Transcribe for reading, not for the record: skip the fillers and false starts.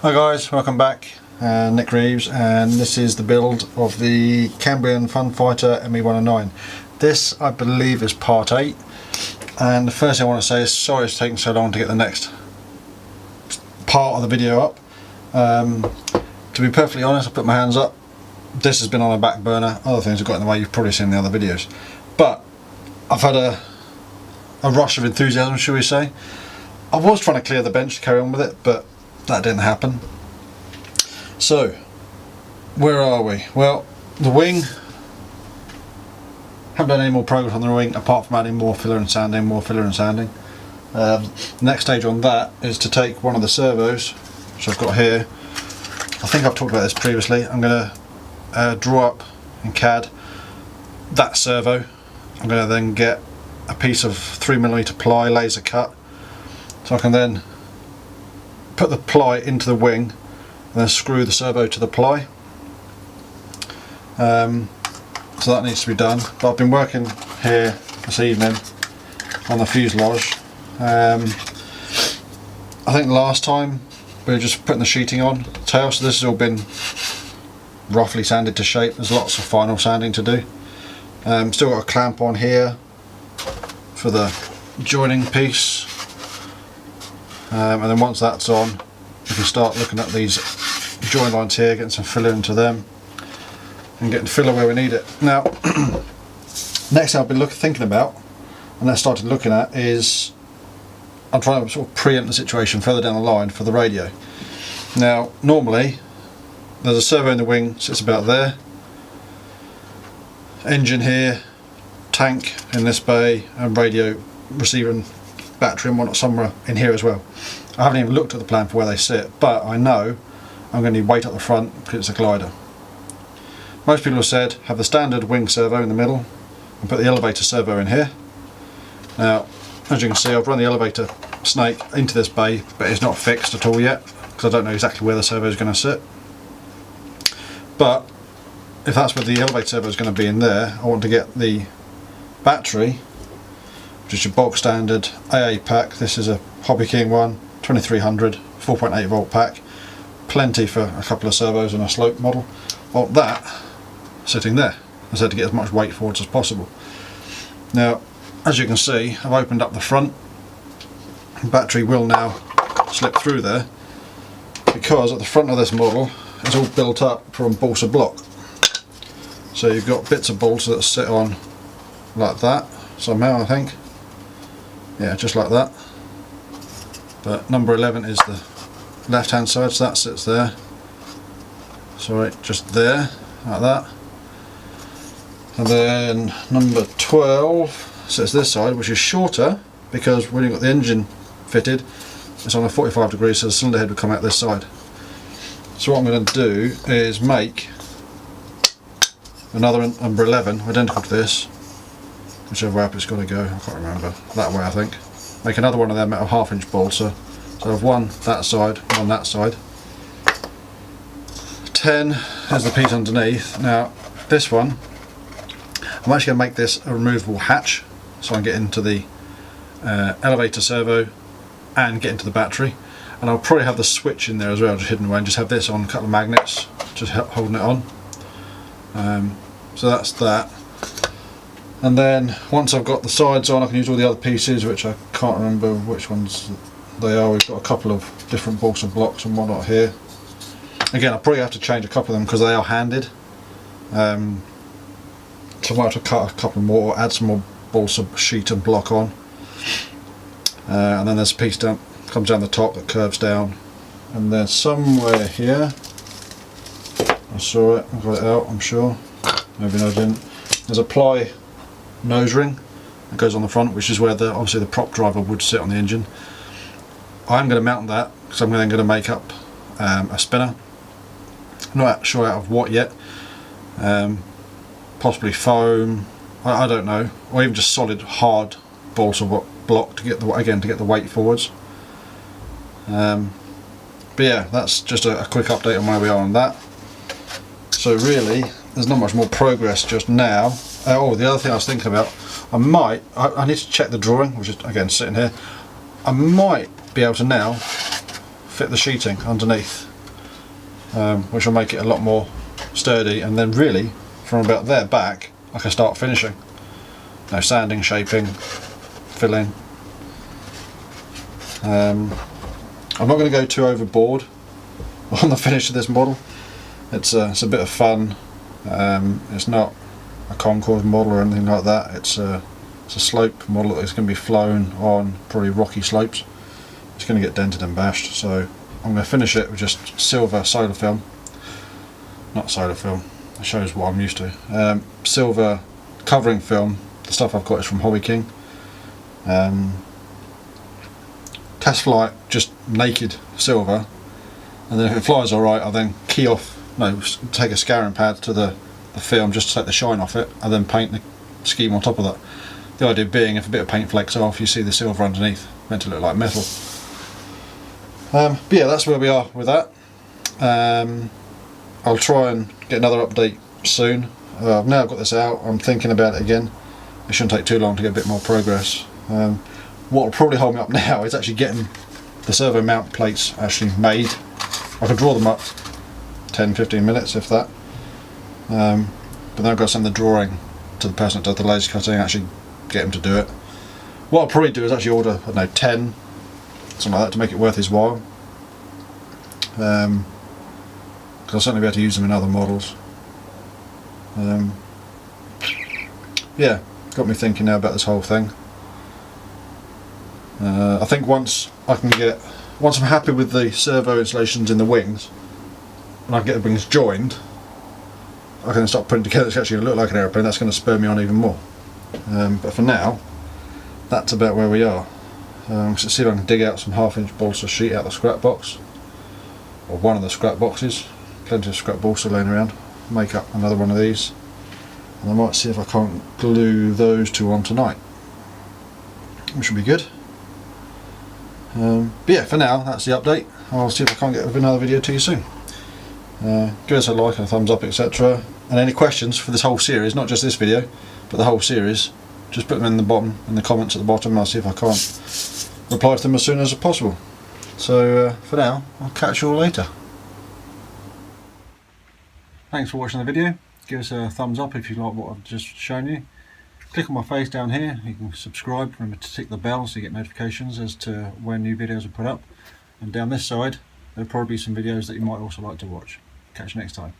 Hi guys, welcome back. Nick Reeves, and this is the build of the Cambrian Funfighter ME109. This, I believe, is part 8, and the first thing I want to say is sorry it's taking so long to get the next part of the video up. To be perfectly honest, I put my hands up. This has been on a back burner. Other things have got in the way. You've probably seen the other videos, but I've had a rush of enthusiasm, shall we say. I was trying to clear the bench to carry on with it, but that didn't happen. So, where are we? Well, the wing, haven't done any more progress on the wing apart from adding more filler and sanding, next stage on that is to take one of the servos, which I've got here. I think I've talked about this previously. I'm going to draw up in CAD that servo. I'm going to then get a piece of 3mm ply laser cut, so I can then put the ply into the wing and then screw the servo to the ply. So that needs to be done, but I've been working here this evening on the fuselage. I think last time we were just putting the sheeting on the tail, so this has all been roughly sanded to shape. There's lots of final sanding to do. Still got a clamp on here for the joining piece, and then once that's on we can start looking at these join lines here, getting some filler into them and getting filler where we need it. Now next thing I've been thinking about, and I started looking at, is I'm trying to sort of preempt the situation further down the line for the radio. Now normally there's a servo in the wing, sits about there, engine here, tank in this bay, and radio, receiver and battery and whatnot somewhere in here as well. I haven't even looked at the plan for where they sit, but I know I'm going to need weight up the front because it's a glider. Most people have said have the standard wing servo in the middle and put the elevator servo in here. Now as you can see, I've run the elevator snake into this bay, but it's not fixed at all yet because I don't know exactly where the servo is going to sit. But if that's where the elevator servo is going to be, in there, I want to get the battery, which is your bulk standard AA pack. This is a Hobby King one, 2300, 4.8 volt pack, plenty for a couple of servos and a slope model. Well, that sitting there, I said to get as much weight forwards as possible. Now as you can see, I've opened up the front. The battery will now slip through there because at the front of this model it's all built up from balsa block. So you've got bits of balsa that sit on like that somehow, I think. Yeah, just like that. But number 11 is the left hand side, so that sits there. Sorry, just there, like that. And then number 12 sits this side, which is shorter because when you've got the engine fitted, it's on a 45 degrees, so the cylinder head will come out this side. So what I'm going to do is make another number 11 identical to this, whichever way up it's got to go, I can't remember, that way I think. Make another one of them out of 1/2 inch balsa, so I've one that side, one that side. 10 is the piece underneath. Now this one, I'm actually going to make this a removable hatch so I can get into the elevator servo and get into the battery, and I'll probably have the switch in there as well, just hidden away, and just have this on a couple of magnets just holding it on. So that's that. And then once I've got the sides on, I can use all the other pieces, which I can't remember which ones they are. We've got a couple of different balsa blocks and whatnot here. Again, I'll probably have to change a couple of them because they are handed. So I might have to cut a couple more or add some more balsa sheet and block on. And then there's a piece down, comes down the top that curves down. And then somewhere here, I saw it, I got it out, I'm sure. Maybe no, I didn't. There's a ply nose ring that goes on the front, which is where obviously the prop driver would sit on the engine. I'm going to mount that because I'm then going to make up a spinner. I'm not sure out of what yet. Possibly foam, I don't know, or even just solid hard balsa block to get the weight forwards. But yeah, that's just a quick update on where we are on that. So really, there's not much more progress just now. Oh, the other thing I was thinking about, I need to check the drawing, which is again sitting here. I might be able to now fit the sheeting underneath which will make it a lot more sturdy, and then really from about there back I can start finishing. No sanding, shaping, filling. I'm not going to go too overboard on the finish of this model. It's a bit of fun. It's not a Concord model or anything like that. It's a slope model that's going to be flown on probably rocky slopes. It's going to get dented and bashed, so I'm going to finish it with just silver solar film. Not solar film, it shows what I'm used to. Silver covering film. The stuff I've got is from Hobby King. Test flight, just naked silver, and then if it flies alright I'll then take a scouring pad to the film just to take the shine off it, and then paint the scheme on top of that. The idea being, if a bit of paint flakes off, you see the silver underneath, meant to look like metal. But yeah, that's where we are with that. I'll try and get another update soon. Now I've got this out, I'm thinking about it again. It shouldn't take too long to get a bit more progress. What will probably hold me up now is actually getting the servo mount plates actually made. I could draw them up 10-15 minutes if that, but then I've got to send the drawing to the person that does the laser cutting, actually get him to do it. What I'll probably do is actually order, I don't know, 10, something like that, to make it worth his while, because I'll certainly be able to use them in other models. Yeah, got me thinking now about this whole thing. I think once I'm happy with the servo installations in the wings, and I can get the wings joined, I can start putting together to actually look like an aeroplane. That's going to spur me on even more. But for now, that's about where we are. Let's see if I can dig out some 1/2-inch balsa sheet out of the scrap box, or one of the scrap boxes. Plenty of scrap balsa laying around. Make up another one of these, and I might see if I can't glue those two on tonight, which will be good. But yeah, for now that's the update. I'll see if I can't get another video to you soon. Give us a like and a thumbs up, etc. And any questions for this whole series, not just this video but the whole series, just put them in the comments at the bottom, and I'll see if I can't reply to them as soon as possible. So for now, I'll catch you all later. Thanks for watching the video. Give us a thumbs up if you like what I've just shown you. Click on my face down here, you can subscribe. Remember to tick the bell so you get notifications as to when new videos are put up. And down this side there'll probably be some videos that you might also like to watch. Catch you next time.